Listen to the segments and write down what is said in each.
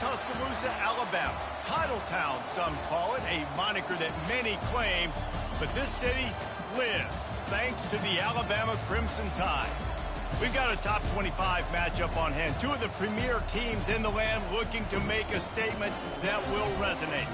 Tuscaloosa, Alabama. Titletown, some call it, a moniker that many claim, but this city lives thanks to the Alabama Crimson Tide. We've got a top 25 matchup on hand. Two of the premier teams in the land looking to make a statement that will resonate.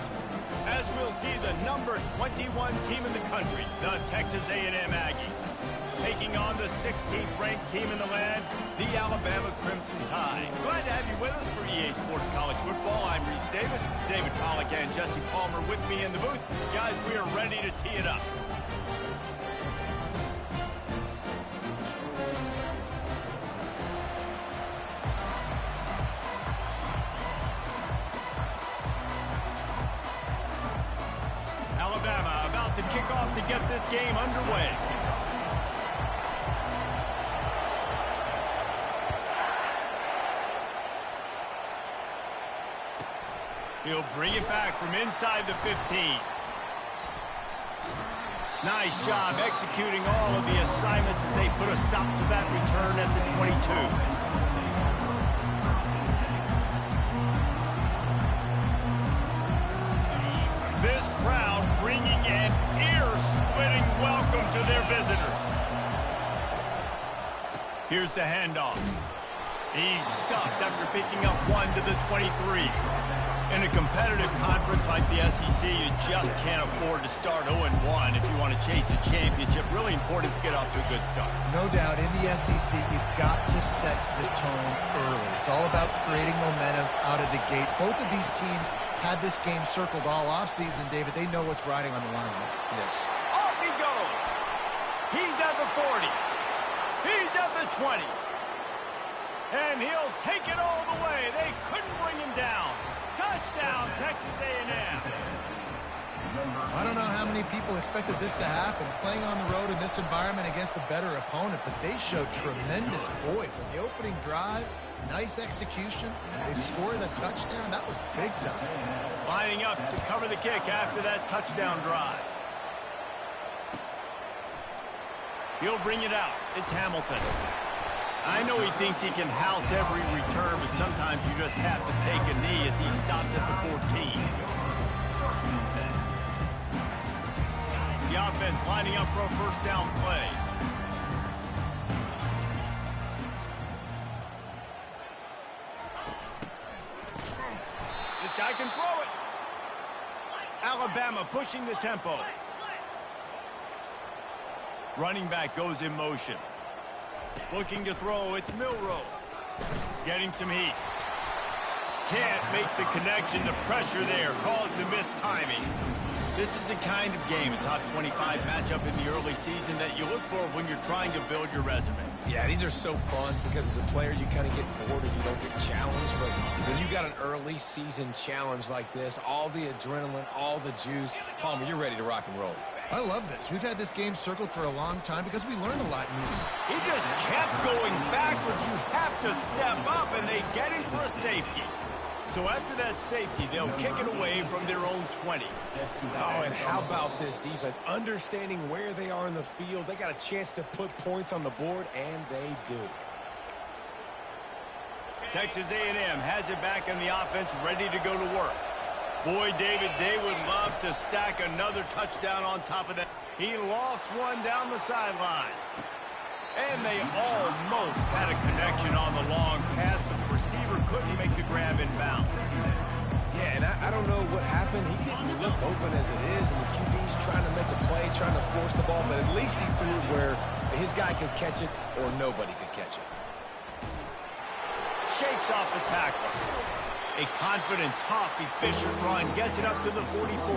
As we'll see the number 21 team in the country, the Texas A&M Aggies, taking on the 16th ranked team in the land, the Alabama Crimson Tide. Glad to have you with us for EA Sports College Football. I'm Reese Davis, David Pollack and Jesse Palmer with me in the booth. Guys, we are ready to tee it up. Alabama about to kick off to get this game underway. He'll bring it back from inside the 15. Nice job executing all of the assignments as they put a stop to that return at the 22. This crowd bringing an ear-splitting welcome to their visitors. Here's the handoff. He's stuffed after picking up one to the 23. In a competitive conference like the SEC, you just can't afford to start 0-1 if you want to chase a championship. Really important to get off to a good start. No doubt, in the SEC, you've got to set the tone early. It's all about creating momentum out of the gate. Both of these teams had this game circled all offseason, David. They know what's riding on the line. Yes. Off he goes. He's at the 40. He's at the 20. And he'll take it all the way. They couldn't bring him down. Touchdown, Texas A&M. I don't know how many people expected this to happen, playing on the road in this environment against a better opponent, but they showed tremendous poise. On the opening drive, nice execution. They scored a touchdown. That was big time. Lining up to cover the kick after that touchdown drive. He'll bring it out. It's Hamilton. I know he thinks he can house every return, but sometimes you just have to take a knee as he stopped at the 14. The offense lining up for a first down play. This guy can throw it. Alabama pushing the tempo. Running back goes in motion. Looking to throw, it's Milroe. Getting some heat. Can't make the connection. The pressure there caused the missed timing. This is the kind of game, a top 25 matchup in the early season that you look for when you're trying to build your resume. Yeah, these are so fun because as a player, you kind of get bored if you don't get challenged. But when you got an early season challenge like this, all the adrenaline, all the juice, Palmer, you're ready to rock and roll. I love this. We've had this game circled for a long time because we learned a lot new. He just kept going backwards. You have to step up, and they get him for a safety. So after that safety, they'll kick it away from their own 20. Oh, and how about this defense? Understanding where they are in the field. They got a chance to put points on the board, and they do. Texas A&M has it back in the offense, ready to go to work. Boy, David, they would love to stack another touchdown on top of that. He lost one down the sideline. And they almost had a connection on the long pass, but the receiver couldn't make the grab in bounds. Yeah, and I don't know what happened. He didn't look open as it is, and the QB's trying to make a play, trying to force the ball, but at least he threw it where his guy could catch it or nobody could catch it. Shakes off the tackle. A confident, tough, efficient run gets it up to the 44.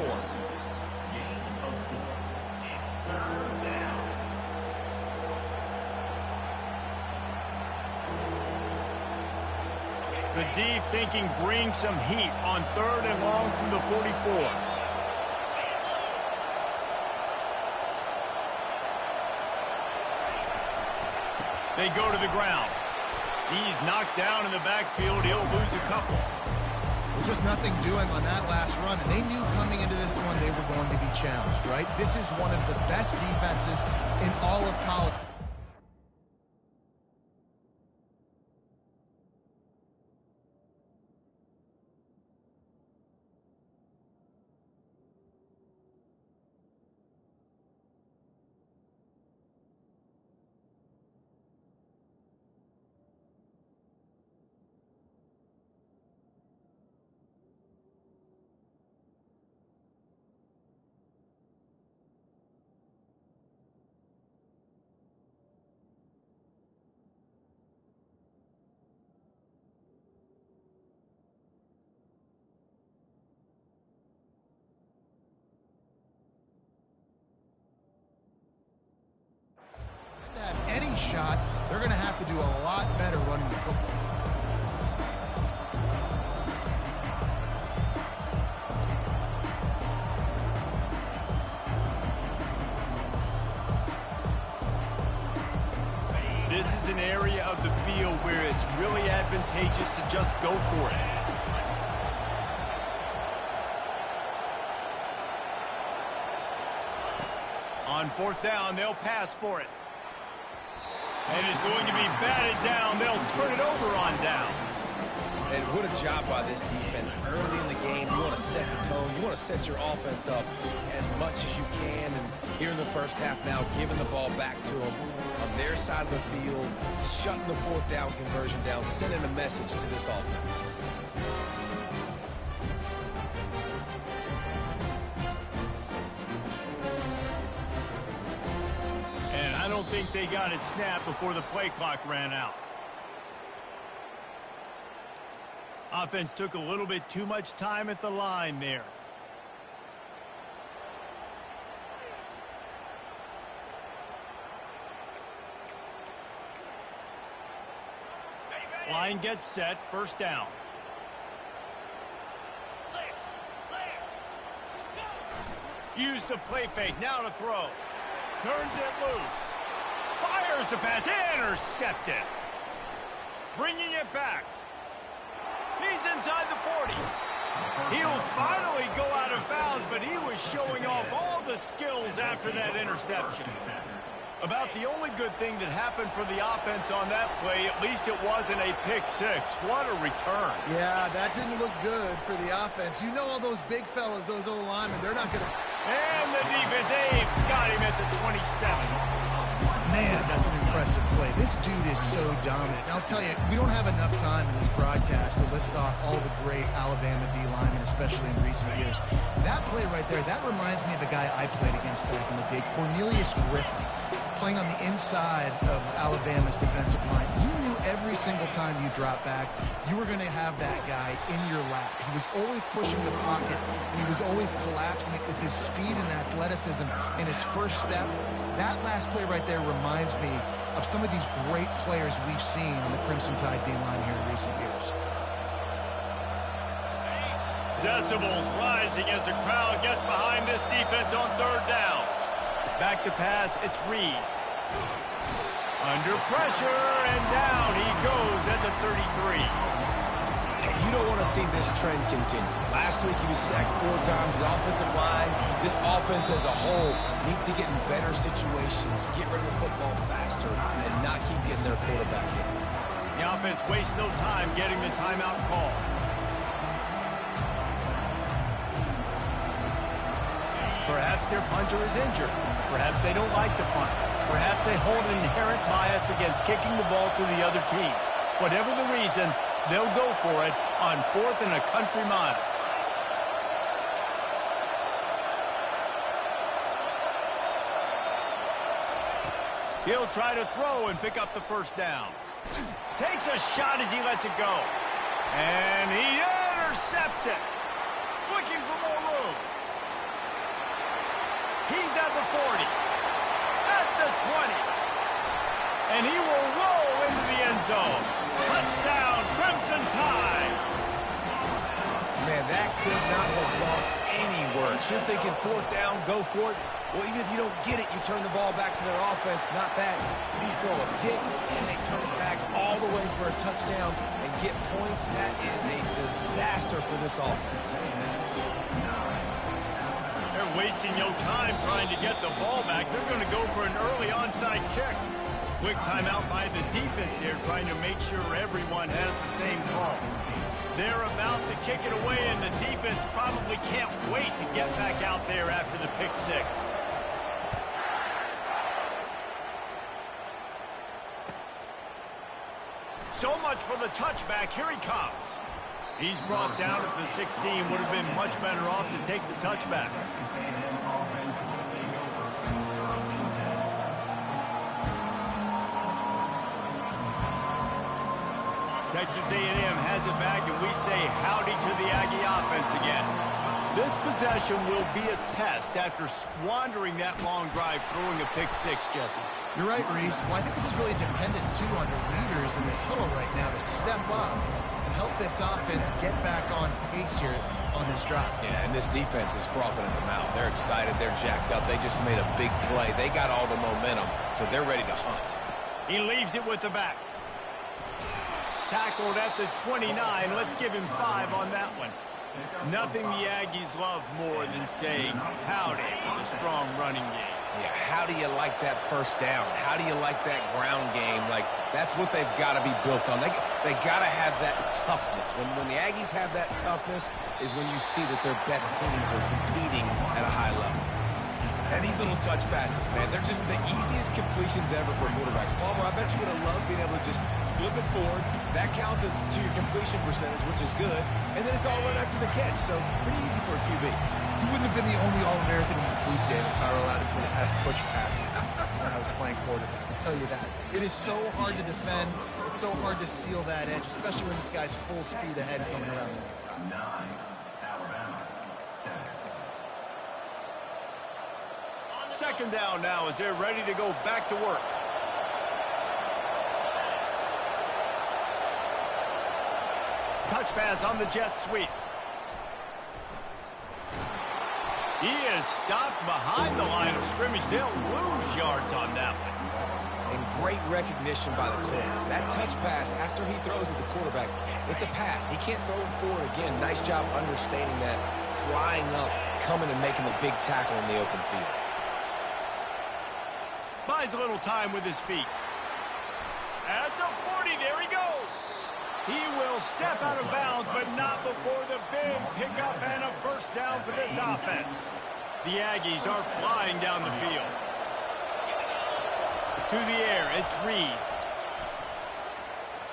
The D thinking bring some heat on 3rd and long from the 44. They go to the ground. He's knocked down in the backfield. He'll lose a couple. Well, just nothing doing on that last run, and they knew coming into this one they were going to be challenged, right? This is one of the best defenses in all of college. They're going to have to do a lot better running the football. This is an area of the field where it's really advantageous to just go for it. On 4th down, they'll pass for it. And it's going to be batted down. They'll turn it over on downs. And what a job by this defense. Early in the game, you want to set the tone. You want to set your offense up as much as you can. And here in the first half now, giving the ball back to them on their side of the field, shutting the 4th down conversion down, sending a message to this offense. I don't think they got it snapped before the play clock ran out. Offense took a little bit too much time at the line there. Line gets set, 1st down. Use the play fake, now to throw. Turns it loose. Fires the pass, intercepted. Bringing it back. He's inside the 40. He'll finally go out of bounds, but he was showing off all the skills after that interception. About the only good thing that happened for the offense on that play, at least it wasn't a pick 6. What a return. Yeah, that didn't look good for the offense. You know all those big fellas, those old linemen, they're not going to... And the defense, Abe got him at the 27. Man, that's an impressive play. This dude is so dominant. And I'll tell you, we don't have enough time in this broadcast to list off all the great Alabama D linemen, especially in recent years. That play right there, that reminds me of the guy I played against back in the day, Cornelius Griffin, playing on the inside of Alabama's defensive line. You knew every single time you dropped back, you were going to have that guy in your lap. He was always pushing the pocket, and he was always collapsing it with his speed and athleticism in his first step. That last play right there reminds me of some of these great players we've seen in the Crimson Tide D-line here in recent years. Decibels rising as the crowd gets behind this defense on 3rd down. Back to pass, it's Reed. Under pressure, and down he goes at the 33. And you don't want to see this trend continue. Last week he was sacked 4 times. The offensive line, this offense as a whole, needs to get in better situations, get rid of the football faster, and not keep getting their quarterback in. The offense wastes no time getting the timeout call. Perhaps their punter is injured. Perhaps they don't like to punt. Perhaps they hold an inherent bias against kicking the ball to the other team. Whatever the reason, they'll go for it on 4th and a country mile. He'll try to throw and pick up the 1st down. Takes a shot as he lets it go. And he intercepts it. Looking for more room. He's at the 40. At the 20. And he will roll into the end zone. Touchdown, Crimson Tide. Man, that could not have gone any worse. You're thinking 4th down, go for it. Well, even if you don't get it, you turn the ball back to their offense. Not that. These throw a pick, and they turn it back all the way for a touchdown and get points. That is a disaster for this offense. They're wasting no time trying to get the ball back. They're going to go for an early onside kick. Quick timeout by the defense here, trying to make sure everyone has the same call. They're about to kick it away, and the defense probably can't wait to get back out there after the pick 6. So much for the touchback. Here he comes. He's brought down at the 16. Would have been much better off to take the touchback. Texas A&M has it back, and we say howdy to the Aggie offense again. This possession will be a test after squandering that long drive, throwing a pick six, Jesse. You're right, Reese. Well, I think this is really dependent, too, on the leaders in this huddle right now to step up and help this offense get back on pace here on this drive. Yeah, and this defense is frothing at the mouth. They're excited. They're jacked up. They just made a big play. They got all the momentum, so they're ready to hunt. He leaves it with the back. Tackled at the 29. Let's give him 5 on that one. Nothing the Aggies love more than saying howdy with a strong running game. Yeah, how do you like that first down? How do you like that ground game? Like, that's what they've got to be built on. They got to have that toughness. When the Aggies have that toughness is when you see that their best teams are competing at a high level. And these little touch passes, man, they're just the easiest completions ever for quarterbacks. Palmer, I bet you would have loved being able to just flip it forward. That counts as to your completion percentage, which is good. And then it's all run after the catch, so pretty easy for a QB. You wouldn't have been the only All-American in this booth, David, if I were allowed to have push passes when I was playing quarterback. I'll tell you that. It is so hard to defend. It's so hard to seal that edge, especially when this guy's full speed ahead coming around the inside. 9, Alabama, 7. Second down now as they're ready to go back to work. Touch pass on the jet sweep. He is stopped behind the line of scrimmage. They'll lose yards on that one. And great recognition by the corner. That touch pass, after he throws at the quarterback, it's a pass. He can't throw it forward again. Nice job understanding that, flying up, coming and making the big tackle in the open field. Buys a little time with his feet. At the 40, there he goes. He will step out of bounds, but not before the big pickup and a first down for this offense. The Aggies are flying down the field. To the air, it's Reed.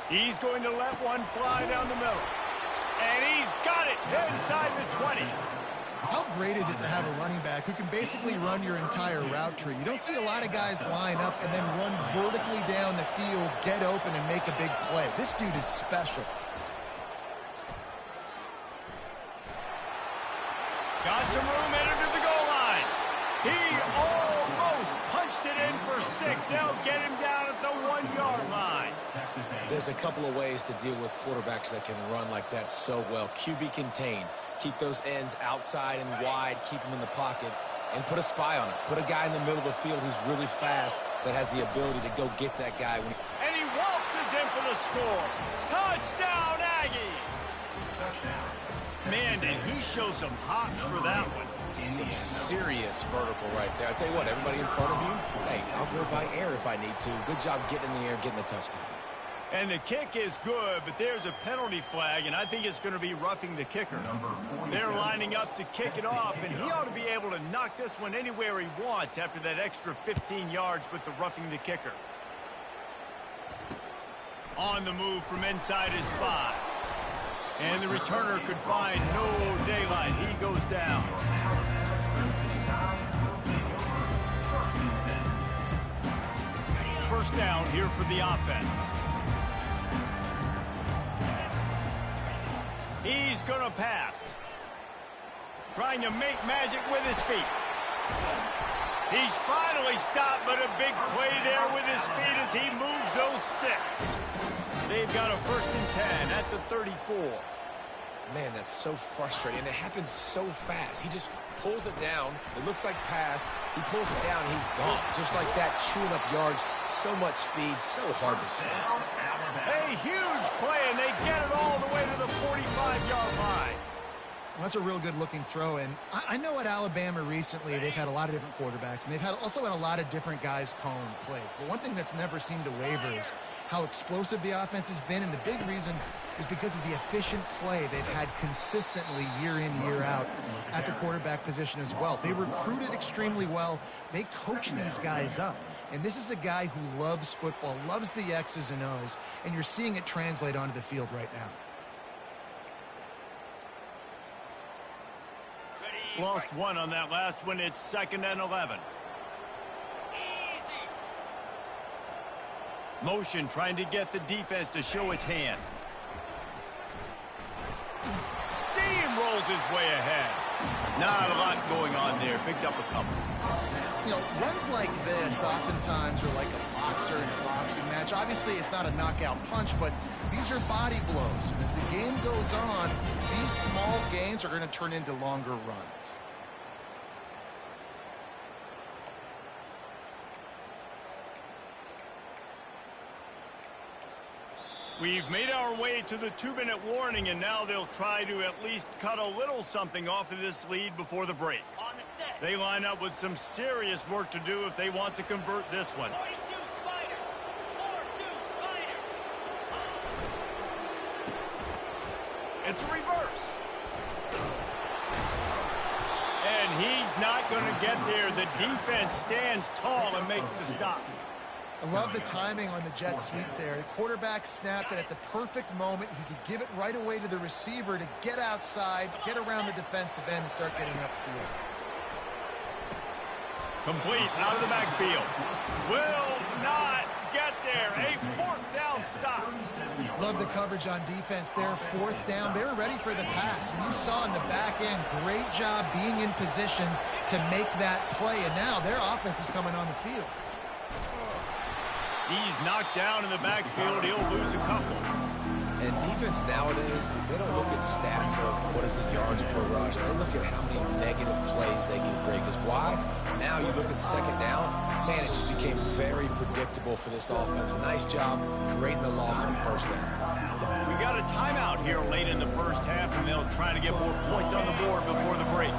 He's going to let one fly down the middle. And he's got it inside the 20. How great is it to have a running back who can basically run your entire route tree? You don't see a lot of guys line up and then run vertically down the field, get open, and make a big play. This dude is special. Got some room, entered to the goal line. He almost punched it in for 6. They'll get him down at the 1-yard line. There's a couple of ways to deal with quarterbacks that can run like that so well. QB contain. Keep those ends outside and wide. Keep them in the pocket. And put a spy on it. Put a guy in the middle of the field who's really fast that has the ability to go get that guy. And he waltzes in for the score. Touchdown, Aggies! Man, did he show some hops for that one. Some serious vertical right there. I tell you what, everybody in front of you, hey, I'll go by air if I need to. Good job getting in the air, getting the touchdown. And the kick is good, but there's a penalty flag, and I think it's going to be roughing the kicker. They're lining up to kick it off, and he ought to be able to knock this one anywhere he wants after that extra 15 yards with the roughing the kicker. On the move from inside his 5. And the returner could find no daylight. He goes down. First down here for the offense. He's going to pass. Trying to make magic with his feet. He's finally stopped, but a big play there with his feet as he moves those sticks. They've got a 1st and 10 at the 34. Man, that's so frustrating, and it happens so fast. He just pulls it down. It looks like pass. He pulls it down, and he's gone. Just like that, chewing up yards. So much speed, so hard to stop. A huge play, and they get it all the way to the 45-yard line. Well, that's a real good-looking throw, and I know at Alabama recently they've had a lot of different quarterbacks, and they've also had a lot of different guys calling plays. But one thing that's never seemed to waver is how explosive the offense has been, and the big reason is because of the efficient play they've had consistently year in, year out at the quarterback position as well. They recruited extremely well. They coach these guys up. And this is a guy who loves football, loves the X's and O's, and you're seeing it translate onto the field right now. Lost one on that last one. It's 2nd and 11. Motion trying to get the defense to show its hand. Steamrolls his way ahead. Not a lot going on there. Picked up a couple. You know, runs like this oftentimes are like a boxer in a boxing match. Obviously, it's not a knockout punch, but these are body blows. And as the game goes on, these small gains are going to turn into longer runs. We've made our way to the 2-minute warning, and now they'll try to at least cut a little something off of this lead before the break. They line up with some serious work to do if they want to convert this one. 42 Spider. 4-2 Spider. It's a reverse. And he's not going to get there. The defense stands tall and makes the stop. I love the timing on the jet sweep there. The quarterback snapped it at the perfect moment. He could give it right away to the receiver to get outside, get around the defensive end, and start getting upfield. Complete out of the backfield. Will not get there. A 4th down stop. Love the coverage on defense there. 4th down. They were ready for the pass. And you saw in the back end, great job being in position to make that play. And now their offense is coming on the field. He's knocked down in the backfield. He'll lose a couple. And defense nowadays, they don't look at stats of what is the yards per rush. They look at how many negative plays they can create. Because why? Now you look at 2nd down, man, it just became very predictable for this offense. Nice job creating the loss on 1st down. We got a timeout here late in the 1st half, and they'll try to get more points on the board before the break.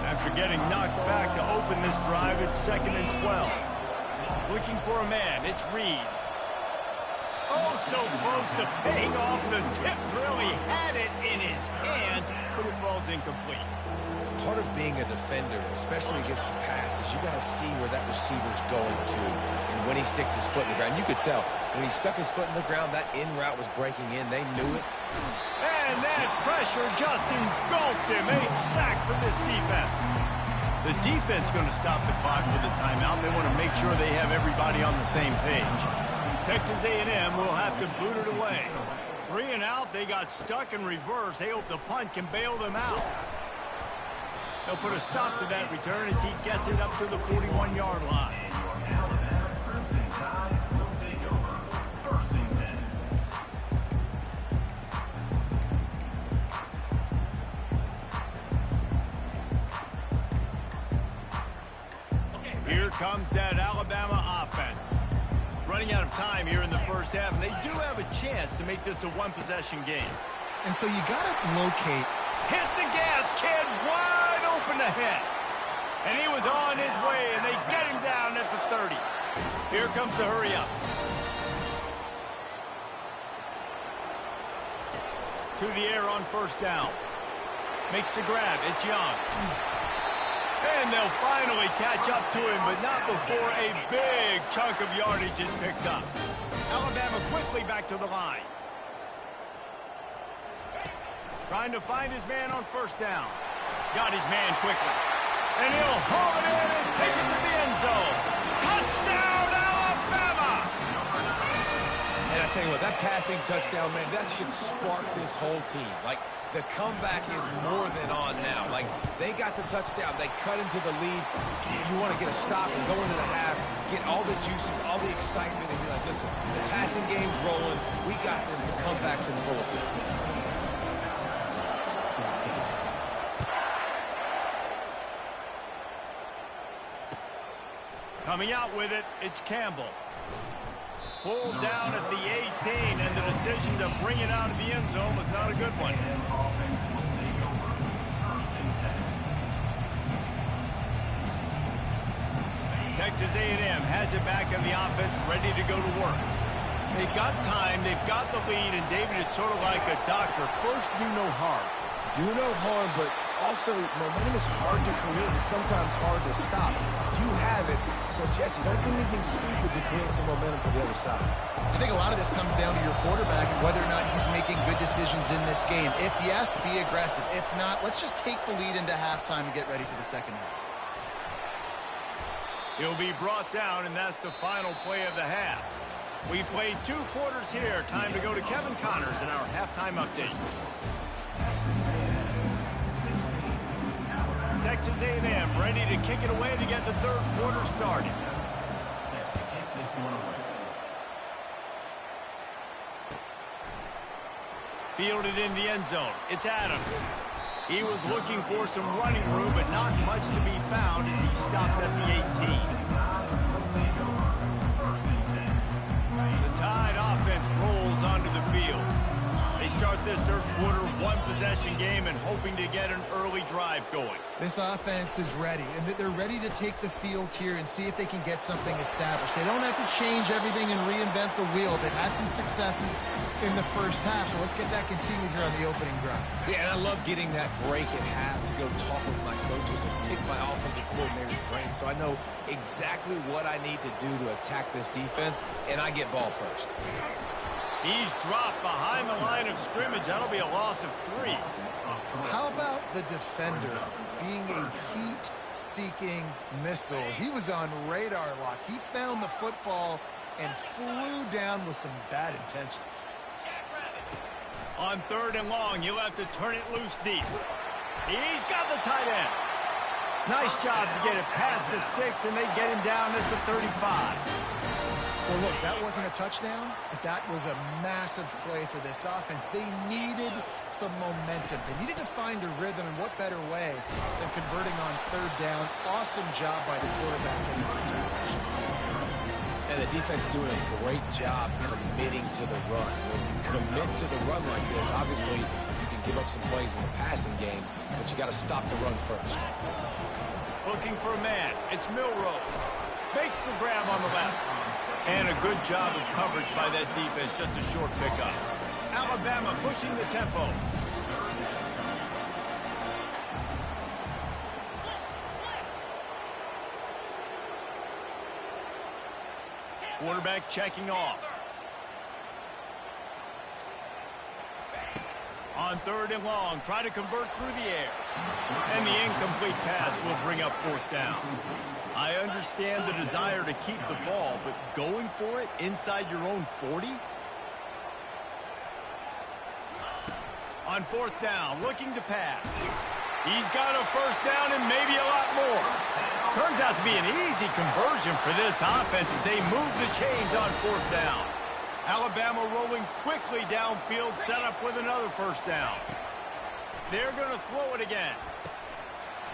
After getting knocked back to open this drive, it's 2nd and 12. Looking for a man. It's Reed. Oh, so close to paying off the tip drill. He had it in his hands, but it falls incomplete. Part of being a defender, especially against the pass, is you got to see where that receiver's going to. And when he sticks his foot in the ground, you could tell. When he stuck his foot in the ground, that in route was breaking in. They knew it. And that pressure just engulfed him. A sack for this defense. The defense going to stop the clock with a timeout. They want to make sure they have everybody on the same page. Texas A&M will have to boot it away. 3 and out. They got stuck in reverse. They hope the punt can bail them out. They'll put a stop to that return as he gets it up to the 41-yard line. Here comes that Alabama offense. Running out of time here in the 1st half, and they do have a chance to make this a 1-possession game. And so you got to locate. Hit the gas, kid, wide open ahead. And he was on his way, and they get him down at the 30. Here comes the hurry up. To the air on 1st down. Makes the grab. It's Young. And they'll finally catch up to him, but not before a big chunk of yardage is picked up. Alabama quickly back to the line. Trying to find his man on 1st down. Got his man quickly. And he'll haul it in and take it to the end zone. Touchdown, Alabama! And I tell you what, that passing touchdown, man, that should spark this whole team. Like, the comeback is more than on now. Like, they got the touchdown. They cut into the lead. You want to get a stop and go into the half, get all the juices, all the excitement, and be like, listen, the passing game's rolling. We got this. The comeback's in full effect. Coming out with it, it's Campbell. Pulled down at the 18, and the decision to bring it out of the end zone was not a good one. Texas A&M has it back in the offense, ready to go to work. They've got time, they've got the lead, and David is sort of like a doctor. First, do no harm. Do no harm, but also momentum is hard to create and sometimes hard to stop. You have it, so Jesse, don't do anything stupid to create some momentum for the other side. I think a lot of this comes down to your quarterback and whether or not he's making good decisions in this game. If yes, be aggressive. If not, let's just take the lead into halftime and get ready for the 2nd half. He'll be brought down, and that's the final play of the half. We played 2 quarters here. Time to go to Kevin Connors in our halftime update. Texas A&M ready to kick it away to get the third quarter started. Set to kick this one away. Fielded in the end zone. It's Adams. He was looking for some running room, but not much to be found as he stopped at the 18. The Tide offense rolls onto the field. They start this third quarter one-possession game and hoping to get an early drive going. This offense is ready, and they're ready to take the field here and see if they can get something established. They don't have to change everything and reinvent the wheel. They've had some successes in the first half, so let's get that continued here on the opening drive. Yeah, and I love getting that break at half to go talk with my coaches and pick my offensive coordinator's brain so I know exactly what I need to do to attack this defense, and I get ball first. He's dropped behind the line of scrimmage. That'll be a loss of 3. How about the defender being a heat-seeking missile? He was on radar lock. He found the football and flew down with some bad intentions. On 3rd and long, you'll have to turn it loose deep. He's got the tight end. Nice job to get it past the sticks, and they get him down at the 35. Well, look, that wasn't a touchdown, but that was a massive play for this offense. They needed some momentum. They needed to find a rhythm, and what better way than converting on 3rd down. Awesome job by the quarterback in the first direction. And the defense doing a great job committing to the run. When you commit to the run like this, obviously you can give up some plays in the passing game, but you got to stop the run first. Looking for a man. It's Milroe. Makes the grab on the left. And a good job of coverage by that defense. Just a short pickup. Alabama pushing the tempo. Quarterback checking off. On 3rd and long, try to convert through the air. And the incomplete pass will bring up 4th down. I understand the desire to keep the ball, but going for it inside your own 40? On 4th down, looking to pass. He's got a 1st down and maybe a lot more. Turns out to be an easy conversion for this offense as they move the chains on 4th down. Alabama rolling quickly downfield, set up with another 1st down. They're going to throw it again.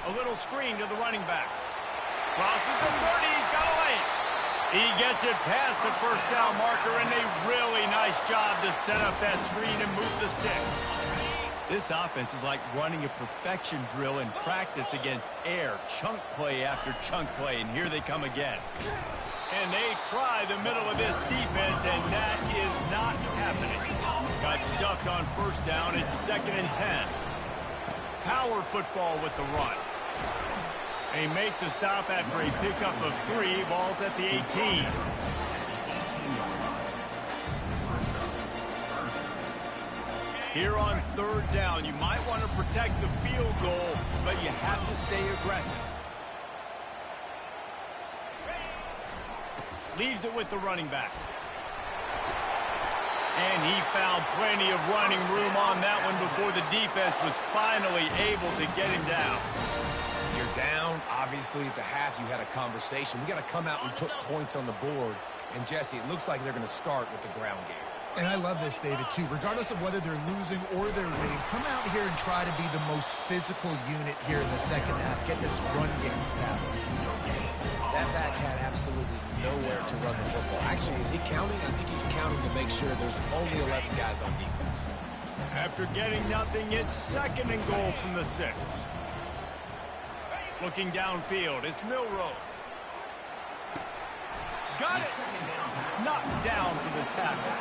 A little screen to the running back. Crosses the 30, he's got a lane. He gets it past the 1st down marker, and a really nice job to set up that screen and move the sticks. This offense is like running a perfection drill in practice against air, chunk play after chunk play, and here they come again. And they try the middle of this defense, and that is not happening. Got stuffed on 1st down. It's 2nd and 10. Power football with the run. They make the stop after a pickup of 3. Balls at the 18. Here on 3rd down, you might want to protect the field goal, but you have to stay aggressive. Leaves it with the running back. And he found plenty of running room on that one before the defense was finally able to get him down. You're down. Obviously, at the half, you had a conversation. We got to come out and put points on the board. And, Jesse, it looks like they're going to start with the ground game. And I love this, David, too. Regardless of whether they're losing or they're winning, come out here and try to be the most physical unit here in the second half. Get this run game established. That back had absolutely nowhere to run the football. Actually, is he counting? I think he's counting to make sure there's only 11 guys on defense. After getting nothing, it's 2nd and goal from the 6. Looking downfield, it's Milroe. Got it. Knocked down for the tackle.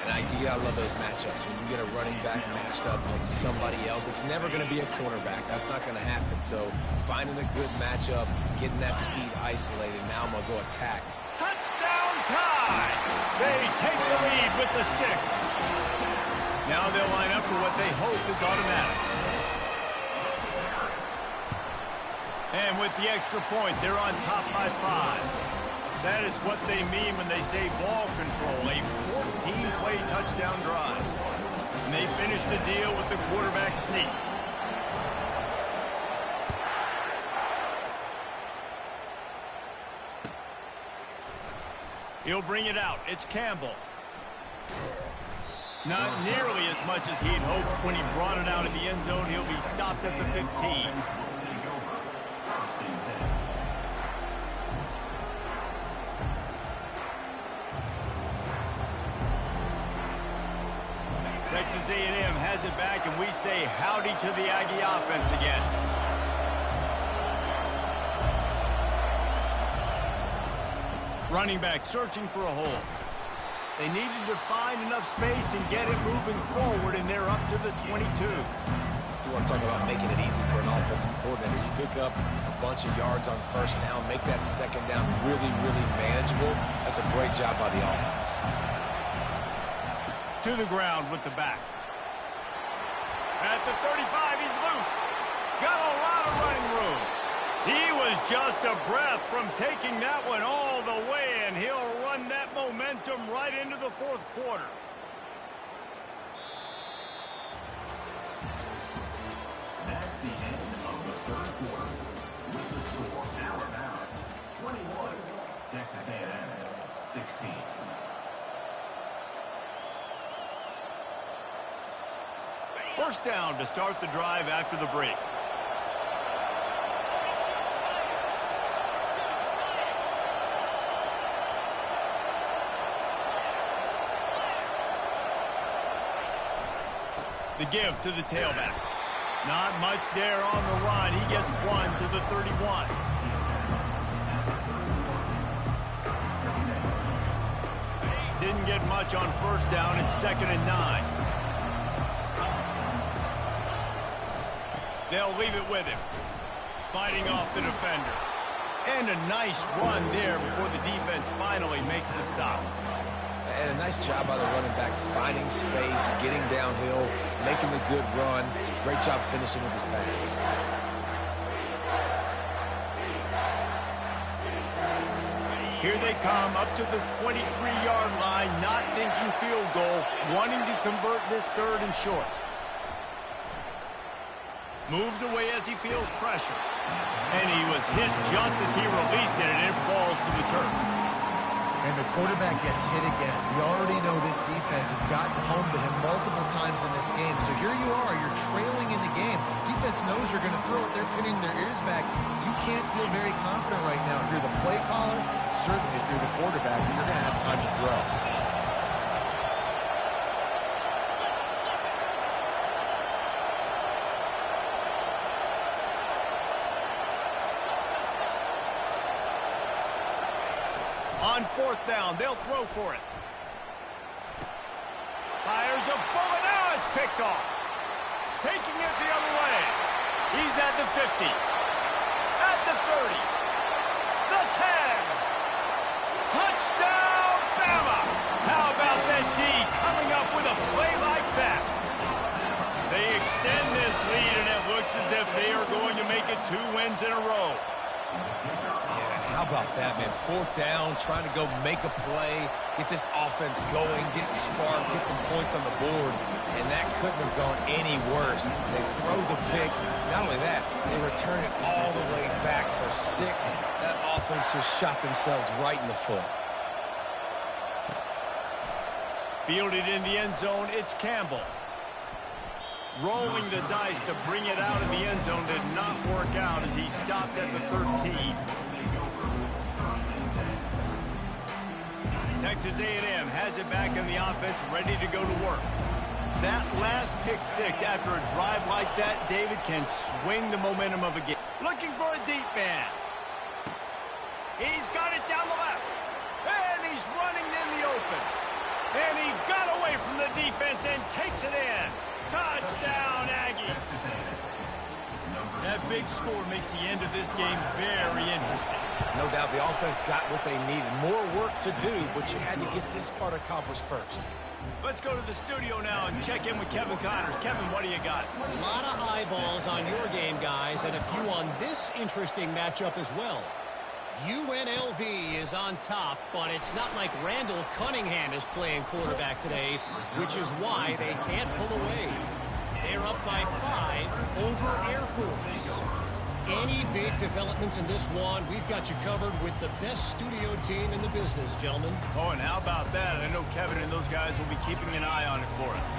And you gotta love those matchups. When you get a running back matched up against somebody else, it's never going to be a cornerback. That's not going to happen. So finding a good matchup, getting that speed isolated. Now I'm going to go attack. Touchdown Tide! They take the lead with the 6. Now they'll line up for what they hope is automatic. And with the extra point, they're on top by 5. That is what they mean when they say ball control, a 14-play touchdown drive. And they finish the deal with the quarterback sneak. He'll bring it out. It's Campbell. Not nearly as much as he'd hoped when he brought it out of the end zone. He'll be stopped at the 15. Texas A&M has it back, and we say howdy to the Aggie offense again. Running back searching for a hole. They needed to find enough space and get it moving forward, and they're up to the 22. You want to talk about making it easy for an offensive coordinator. You pick up a bunch of yards on first down, make that second down really, really manageable. That's a great job by the offense. To the ground with the back. At the 35, he's loose. Got a lot of running room. He was just a breath from taking that one all the way, and he'll run that momentum right into the fourth quarter. That's the end of the third quarter. With the score, Alabama 21, Texas A&M 16. First down to start the drive after the break. The give to the tailback. Not much there on the run. He gets one to the 31. Didn't get much on first down. It's 2nd and 9. They'll leave it with him. Fighting off the defender. And a nice run there before the defense finally makes the stop. And a nice job by the running back, finding space, getting downhill, making the good run. Great job finishing with his pads. Here they come up to the 23-yard line, not thinking field goal, wanting to convert this 3rd and short. Moves away as he feels pressure. And he was hit just as he released it, and it falls to the turf. And the quarterback gets hit again. We already know this defense has gotten home to him multiple times in this game. So here you are, you're trailing in the game. Defense knows you're going to throw it. They're pinning their ears back. You can't feel very confident right now. If you're the play caller, certainly if you're the quarterback, that you're going to have time to throw. On 4th down, they'll throw for it. Fires a bullet. Now it's picked off. Taking it the other way. He's at the 50. At the 30. The 10. Touchdown, Bama. How about that D coming up with a play like that? They extend this lead, and it looks as if they are going to make it 2 wins in a row. How about that, man? 4th down, trying to go make a play, get this offense going, get it sparked, get some points on the board, and that couldn't have gone any worse. They throw the pick. Not only that, they return it all the way back for 6. That offense just shot themselves right in the foot. Fielded in the end zone, it's Campbell. Rolling the dice to bring it out of the end zone did not work out as he stopped at the 13. Texas A&M has it back in the offense, ready to go to work. That last pick 6 after a drive like that, David, can swing the momentum of a game. Looking for a deep man. He's got it down the left. And he's running in the open. And he got away from the defense and takes it in. Touchdown, Aggie. That big score makes the end of this game very interesting. No doubt the offense got what they needed. More work to do, but you had to get this part accomplished first. Let's go to the studio now and check in with Kevin Connors. Kevin, what do you got? A lot of eyeballs on your game, guys, and a few on this interesting matchup as well. UNLV is on top, but it's not like Randall Cunningham is playing quarterback today, which is why they can't pull away. They're up by 5 over Air Force. Any big developments in this one, we've got you covered with the best studio team in the business, gentlemen. Oh, and how about that? I know Kevin and those guys will be keeping an eye on it for us.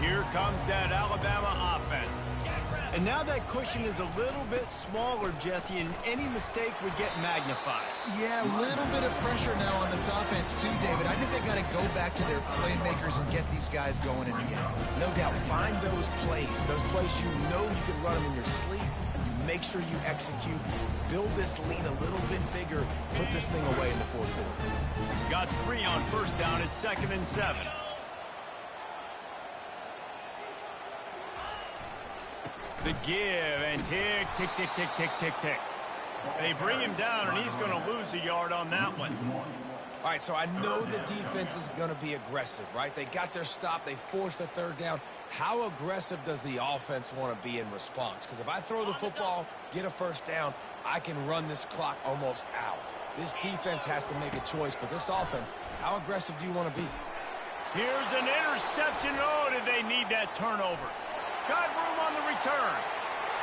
Here comes that Alabama offense. And now that cushion is a little bit smaller, Jesse, and any mistake would get magnified. Yeah, a little bit of pressure now on this offense too, David. I think they got to go back to their playmakers and get these guys going in the game. No doubt, find those plays you know you can run them in your sleep. You make sure you execute, build this lead a little bit bigger, put this thing away in the fourth quarter. Got 3 on first down at 2nd and 7. The give, and tick, tick, tick, tick, tick, tick, tick. They bring him down, and he's going to lose a yard on that one. All right, so I know the defense is going to be aggressive, right? They got their stop. They forced a third down. How aggressive does the offense want to be in response? Because if I throw the football, get a first down, I can run this clock almost out. This defense has to make a choice, but this offense, how aggressive do you want to be? Here's an interception. Oh, did they need that turnover? Got room on the return.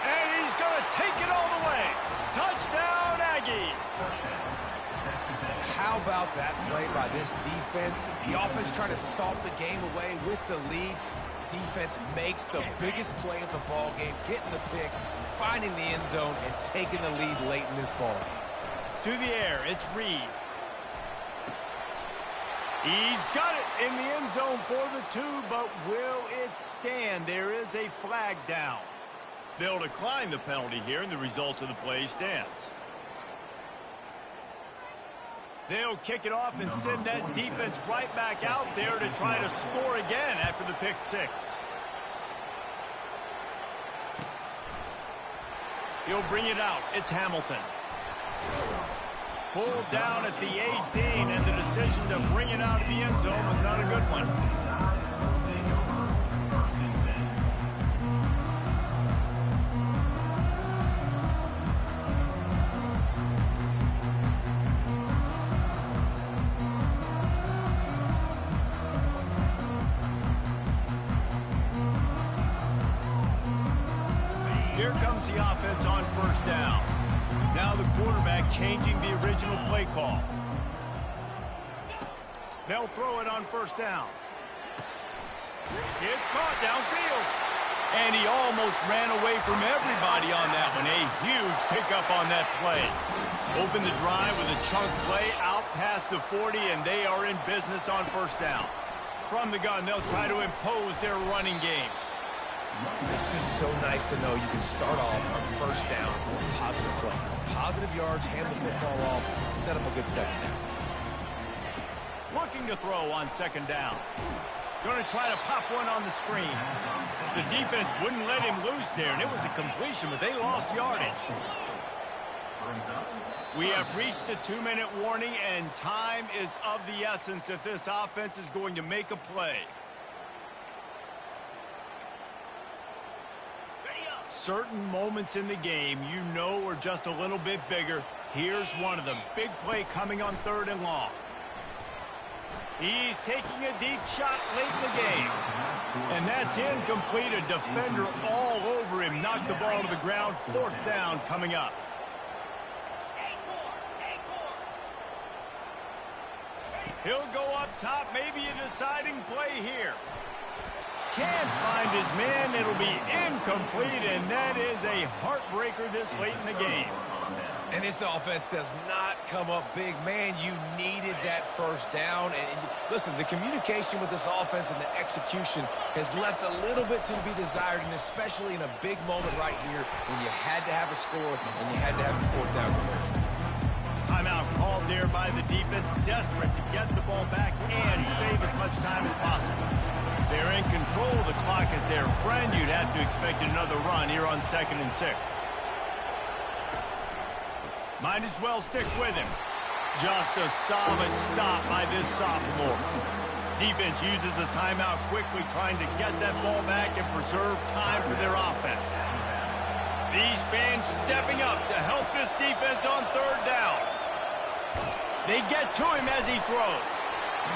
And he's going to take it all the way. Touchdown, Aggies. How about that play by this defense? The offense trying to salt the game away with the lead. Defense makes the biggest play of the ball game, getting the pick, finding the end zone, and taking the lead late in this ball game. To the air, it's Reed. He's got it in the end zone for the 2, but will it stand? There is a flag down. They'll decline the penalty here, and the result of the play stands. They'll kick it off and send that defense right back out there to try to score again after the pick 6. He'll bring it out. It's Hamilton. Pulled down at the 18, and the decision to bring it out of the end zone was not a good one. Here comes the offense on first down. Now the quarterback changing the original play call. They'll throw it on first down. It's caught downfield. And he almost ran away from everybody on that one. A huge pickup on that play. Open the drive with a chunk play out past the 40, and they are in business on first down. From the gun, they'll try to impose their running game. It's just so nice to know you can start off on first down with positive plays. Positive yards, hand the football off, set up a good second down. Looking to throw on second down. Going to try to pop one on the screen. The defense wouldn't let him loose there, and it was a completion, but they lost yardage. We have reached the 2-minute warning, and time is of the essence if this offense is going to make a play. Certain moments in the game you know are just a little bit bigger. Here's one of them. Big play coming on 3rd and long. He's taking a deep shot late in the game. And that's incomplete. A defender all over him. Knocked the ball to the ground. 4th down coming up. He'll go up top. Maybe a deciding play here. Can't find his man. It'll be incomplete, and that is a heartbreaker this late in the game. And this offense does not come up big. Man, you needed that first down. And listen, the communication with this offense and the execution has left a little bit to be desired, and especially in a big moment right here when you had to have a score and you had to have the 4th down conversion. Timeout called there by the defense, desperate to get the ball back and save as much time as possible. They're in control. The clock is their friend. You'd have to expect another run here on 2nd and 6. Might as well stick with him. Just a solid stop by this sophomore. Defense uses a timeout quickly, trying to get that ball back and preserve time for their offense. These fans stepping up to help this defense on 3rd down. They get to him as he throws.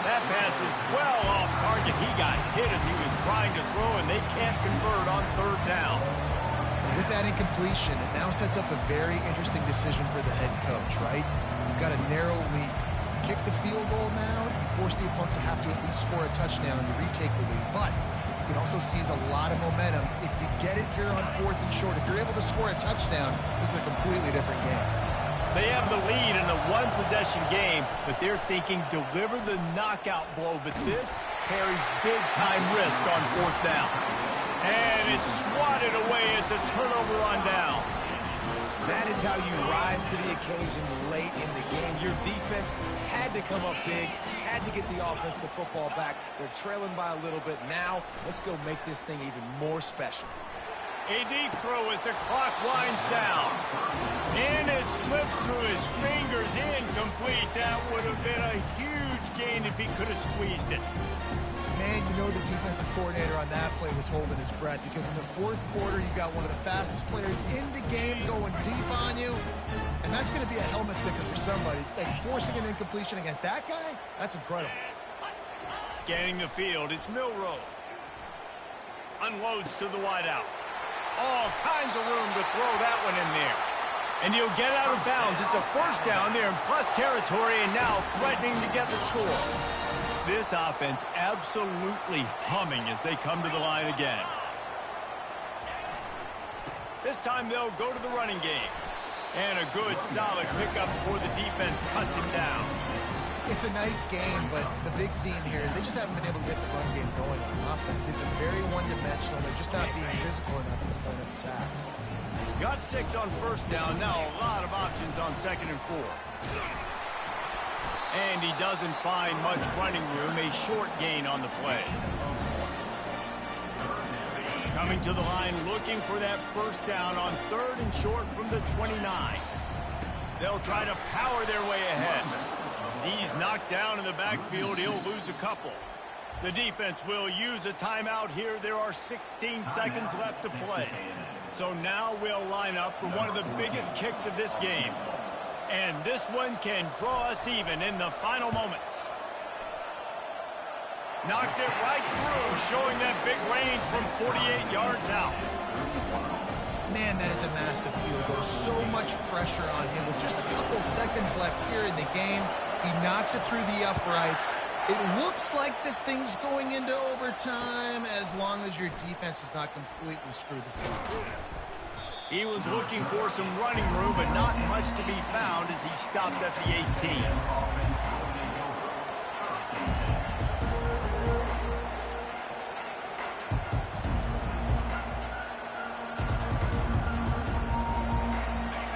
That pass is well off target. He got hit as he was trying to throw, and they can't convert on 3rd down. With that incompletion, it now sets up a very interesting decision for the head coach, right? You've got a narrow lead. You kick the field goal now, you force the opponent to have to at least score a touchdown to retake the lead. But you can also seize a lot of momentum if you get it here on 4th and short. If you're able to score a touchdown, this is a completely different game. They have the lead in a one-possession game, but they're thinking deliver the knockout blow. But this carries big-time risk on 4th down. And it's swatted away. It's a turnover on downs. That is how you rise to the occasion late in the game. Your defense had to come up big, had to get the offense the football back. They're trailing by a little bit now. Let's go make this thing even more special. A deep throw as the clock winds down. And it slips through his fingers, incomplete. That would have been a huge gain if he could have squeezed it. Man, you know the defensive coordinator on that play was holding his breath, because in the 4th quarter, you got one of the fastest players in the game going deep on you, and that's going to be a helmet sticker for somebody. Like, forcing an incompletion against that guy, that's incredible. Scanning the field, it's Milrow. Unloads to the wideout. All kinds of room to throw that one in there. And he'll get out of bounds. It's a first down there in plus territory, and now threatening to get the score. This offense absolutely humming as they come to the line again. This time they'll go to the running game. And a good, solid pickup before the defense cuts him down. It's a nice game, but the big theme here is they just haven't been able to get the run game going on offense. They've been very one-dimensional. They're just not being physical enough at the point of attack. Got 6 on first down. Now a lot of options on 2nd and 4. And he doesn't find much running room. A short gain on the play. Coming to the line, looking for that first down on 3rd and short from the 29. They'll try to power their way ahead. He's knocked down in the backfield. He'll lose a couple. The defense will use a timeout here. There are 16 seconds left to play. So now we'll line up for one of the biggest kicks of this game. And this one can draw us even in the final moments. Knocked it right through, showing that big range from 48 yards out. Man, that is a massive field goal. So much pressure on him. With just a couple seconds left here in the game, he knocks it through the uprights. It looks like this thing's going into overtime as long as your defense does not completely screw this thing up. He was looking for some running room, but not much to be found as he stopped at the 18.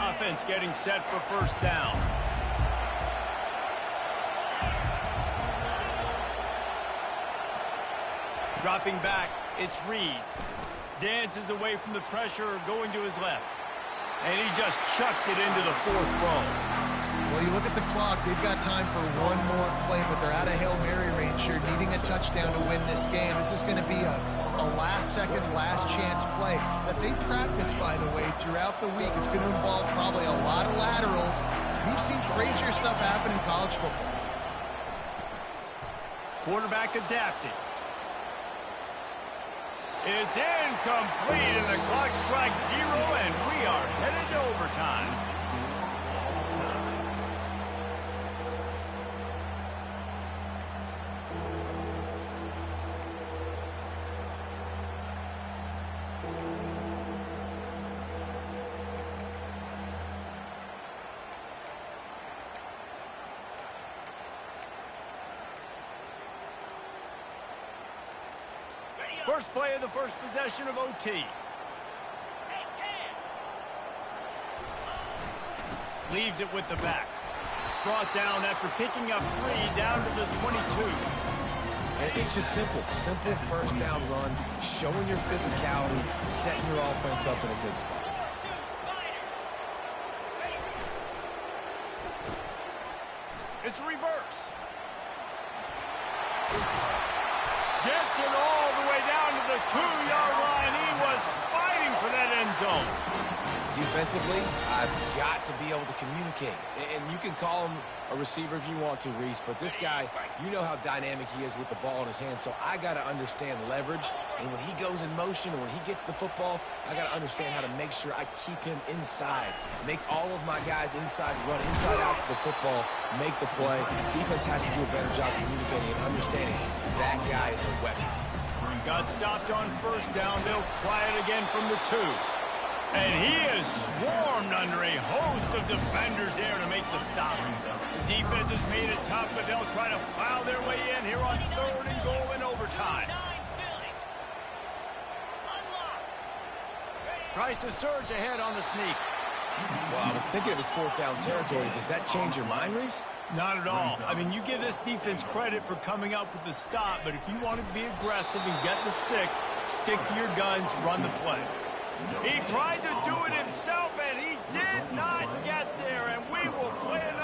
Offense getting set for first down. Dropping back, it's Reed. Dances away from the pressure, going to his left. And he just chucks it into the 4th row. Well, you look at the clock, they've got time for one more play, but they're out of Hail Mary range here, needing a touchdown to win this game. This is going to be a last-second, last-chance play that they practice, by the way, throughout the week. It's going to involve probably a lot of laterals. We've seen crazier stuff happen in college football. Quarterback adapted. It's incomplete, and the clock strikes 0, and we are headed to overtime. First play of the first possession of OT. Leaves it with the back. Brought down after picking up 3 down to the 22. And it's just simple. Simple first down run, showing your physicality, setting your offense up in a good spot. It's a reverse. Gets it all the way down to the 2-yard line. He was fighting for that end zone. Defensively, I've got to be able to communicate. And you can call him a receiver if you want to, Reese, but this guy, you know how dynamic he is with the ball in his hand, so I got to understand leverage. And when he goes in motion or when he gets the football, I got to understand how to make sure I keep him inside. Make all of my guys inside run inside out to the football, make the play. Defense has to do a better job communicating and understanding that guy is a weapon. Got stopped on first down. They'll try it again from the 2. And he is swarmed under a host of defenders there to make the stop. The defense has made it tough, but they'll try to plow their way in here on 3rd and goal in overtime. Tries to surge ahead on the sneak. Well, I was thinking it was 4th down territory. Does that change your mind, Reese? Not at all. I mean, you give this defense credit for coming up with the stop, but if you want to be aggressive and get the 6, stick to your guns, run the play. He tried to do it himself, and he did not get there, and we will play another.